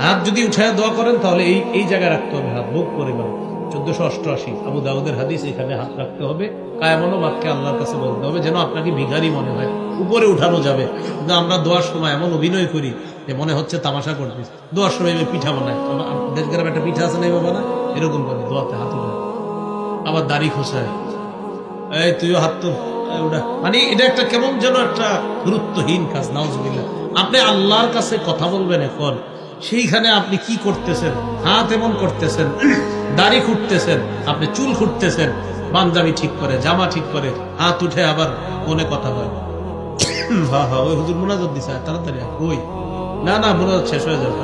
হাত যদি উঠায় দোয়া করেন তাহলে এই জায়গায় রাখতে হবে হাত, বুক পরিমাণ। 1488 আবু দাউদের হাদিস, এখানে হাত রাখতে হবে। কায়ামনো বাক্যে আল্লাহর কাছে বলতে হবে যেন আপনাকে ভিখারি মনে হয়, উপরে উঠানো যাবে। কিন্তু আমরা দোয়ার সময় এমন অভিনয় করি যে মনে হচ্ছে তামাশা করতেছি। দোয়ার সময় পিঠা বানায়, আমাদের গ্রামে একটা পিঠা আছে না বাবা না, এরকম করে দোয়াতে হাত উঠায়, আবার দাড়ি খোঁচায়, এই তুইও হাত তো ওটা, মানে এটা একটা কেমন যেন একটা গুরুত্বহীন কাজ। নাউজুবিল্লাহ। আপনি আল্লাহর কাছে কথা বলবেন এখন, সেইখানে আপনি কি করতেছেন? হাত এমন করতেছেন, দাড়ি খুঁটতেছেন, আপনি চুল খুঁটতেছেন, পাঞ্জাবি ঠিক করে, জামা ঠিক করে, হাত উঠে আবার ফোনে কথা বলে। ওই হুজুর মুনাজাত দিছে, তাড়াতাড়ি ওই না না মুনাজাত শেষ হয়ে যাবে।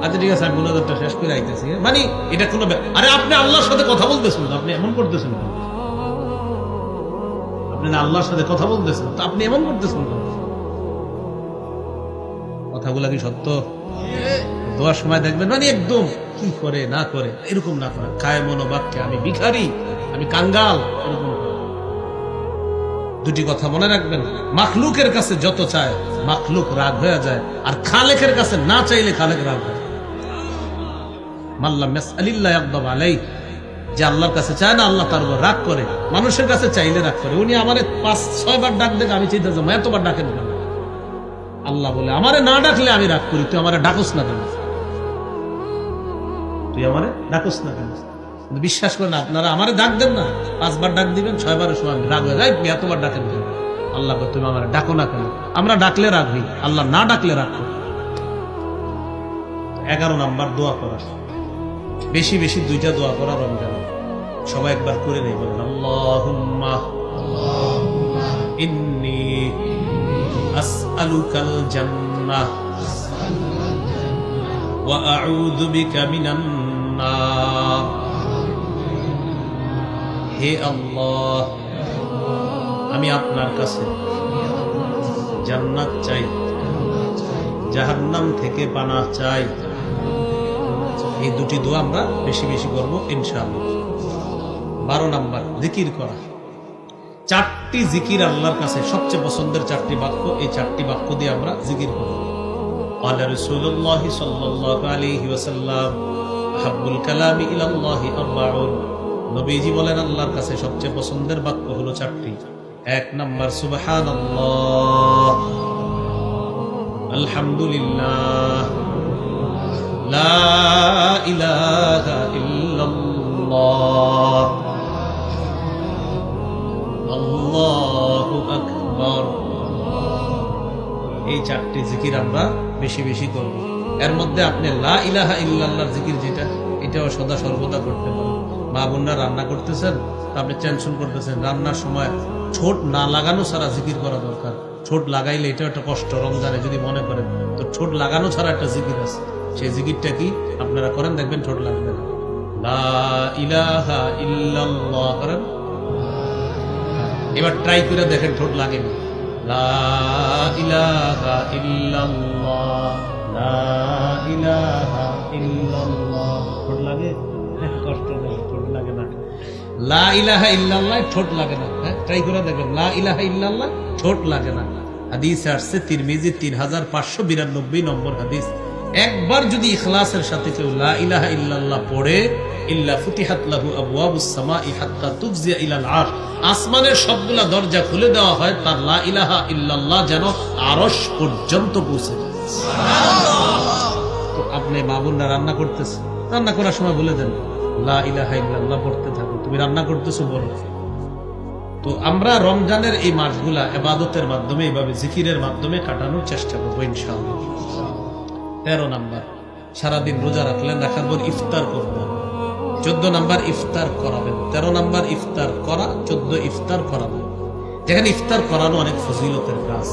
আচ্ছা ঠিক আছে, আমি মুনাজাতটা শেষ করে আইতেছি। মানে এটা কোনো, আরে আপনি আল্লাহর সাথে কথা বলতেছেন, আপনি এমন করতেছেন, আপনি না আল্লাহর সাথে কথা বলতেছেন, তো আপনি এমন করতেছেন। কথাগুলা কি সত্য? দোয়ার সময় দেখবেন মানে একদম কি করে না করে এরকম না করে, কায়ে মনোবাক্যে আমি ভিখারি, আমি কাঙ্গাল, এরকম। দুটি কথা মনে রাখবেন, মাখলুকের কাছে যত চায় মাখলুক রাগ হয়ে যায়, আর খালেকের কাছে না চাইলে খালেক রাগ হয়। মাল্লাম ইয়াসআলিল্লাহ ইয়াগদাব আলাইহি, যে আল্লাহর কাছে চায় না আল্লাহ তার উপর রাগ করে, মানুষের কাছে চাইলে রাগ করে। উনি আমারে 5-6 বার ডাক দেখে আমি চিন্তা করলাম এতবার ডাকেন কেন? আল্লাহ বলে আমারে না ডাকলে আমি রাগ করি, তুই আমারে ডাকস না কেন? তুই আমারে ডাকস না কেন? বিশ্বাস করেন আপনারা, আমারে ডাক দেন না, 5 বার ডাক দিবেন, 6 বারের সময় রাগ হয়ে যায়, এতবার ডাকেন কেন? আল্লাহ বলে তুমি আমারে ডাকো না কেন? আমরা ডাকলে রাগ হই, আল্লাহ না ডাকলে রাগ করি। 11 নাম্বার দোয়া করা, বেশি বেশি 2টা দোয়া করা রমজান। সবাই একবার করে নেই, বলেন আল্লাহুম্মা ইন্নী আসআলুকাল জান্নাহ ওয়া আউযু বিকা মিনান নার। হে আল্লাহ, আমি আপনার কাছে জান্নাত চাই, জাহান্নাম থেকে পানাহ চাই। এই দুটি দোয়া আমরা বেশি বেশি করবো ইনশাআল্লাহ। 12 নাম্বার জিকির করা। 4টি জিকির আল্লাহর কাছে সবচেয়ে পছন্দের 4টি বাক্য, এই 4টি বাক্য দিয়ে আমরা জিকির করব। ক্বালা রাসূলুল্লাহ সাল্লাল্লাহু আলাইহি ওয়াসাল্লাম আহাব্বুল কালামি ইলাল্লাহি আরবাউন। নবীজি বলেন আল্লাহর কাছে সবচেয়ে পছন্দের বাক্য হলো 4টি। 1 নাম্বার সুবহানাল্লাহ, আলহামদুলিল্লাহ, লা ইলাহা ইল্লাল্লাহ, আল্লাহু আকবার। এই 4টি জিকির আমরা বেশি বেশি করব। এর মধ্যে আপনি লা ইলাহা ইল্লাল্লাহর জিকির যেটা, এটাও সদা সর্বদা করতে পারেন। মা বোনরা রান্না করতেছেন, আপনি টেনশন করতেছেন, রান্নার সময় ছোট না লাগানো ছাড়া জিকির করা দরকার। ছোট লাগাইলে এটা একটা কষ্ট, রমজানে যদি মনে করেন তো ছোট লাগানো ছাড়া একটা জিকির আছে, সেই জিকিরটা কি আপনারা করেন, দেখবেন ছোট লাগবে না। লা ইলাহা ইল্লাল্লাহ করেন, এবার ট্রাই করে দেখেন ঠোঁট লাগে না। লা ইলাহা ইল্লাল্লাহ, লা ইলাহা ইল্লাল্লাহ, ঠোঁট লাগে? কষ্ট নেই, ঠোঁট লাগে না। লা ইলাহা ইল্লাল্লাহ ঠোঁট লাগে না, হ্যাঁ ট্রাই করে দেখবেন। লা ইলাহা ইল্লাল্লাহ ঠোঁট লাগে না। হাদিসে আসছে তিরমিজি 3592 নম্বর হাদিস, একবার যদি ইখলাসের সাথে কেউ লা ইলাহা ইল্লাল্লাহ পড়ে, ইল্লা ফুতিহাত লাহু আবওয়াবুস সামাই হাত্তা তুফজিয়া ইলাল আরশ, আসমানের সবগুলা দরজা খুলে দেওয়া হয় তার লা ইলাহা ইল্লাল্লাহ যেন আরশ পর্যন্ত পৌঁছে যায়। সুবহানাল্লাহ। তো আপনি মা বোনরা রান্না করতেছে, রান্না করার সময় বলে দেন লা ইলাহা ইল্লাল্লাহ পড়তে থাকো, তুমি রান্না করতেছো বলো। তো আমরা রমজানের এই মাসগুলা ইবাদতের মাধ্যমে, এইভাবে জিকিরের মাধ্যমে কাটানোর চেষ্টা করবো ইনশাআল্লাহ। 13 নাম্বার সারাদিন রোজা রাখলেন, রাখার পর ইফতার করবেন। 14 নাম্বার ইফতার করাবেন। 13 নাম্বার ইফতার করা, 14 ইফতার করাবেন। যেখানে ইফতার করানো অনেক ফজিলতের কাজ।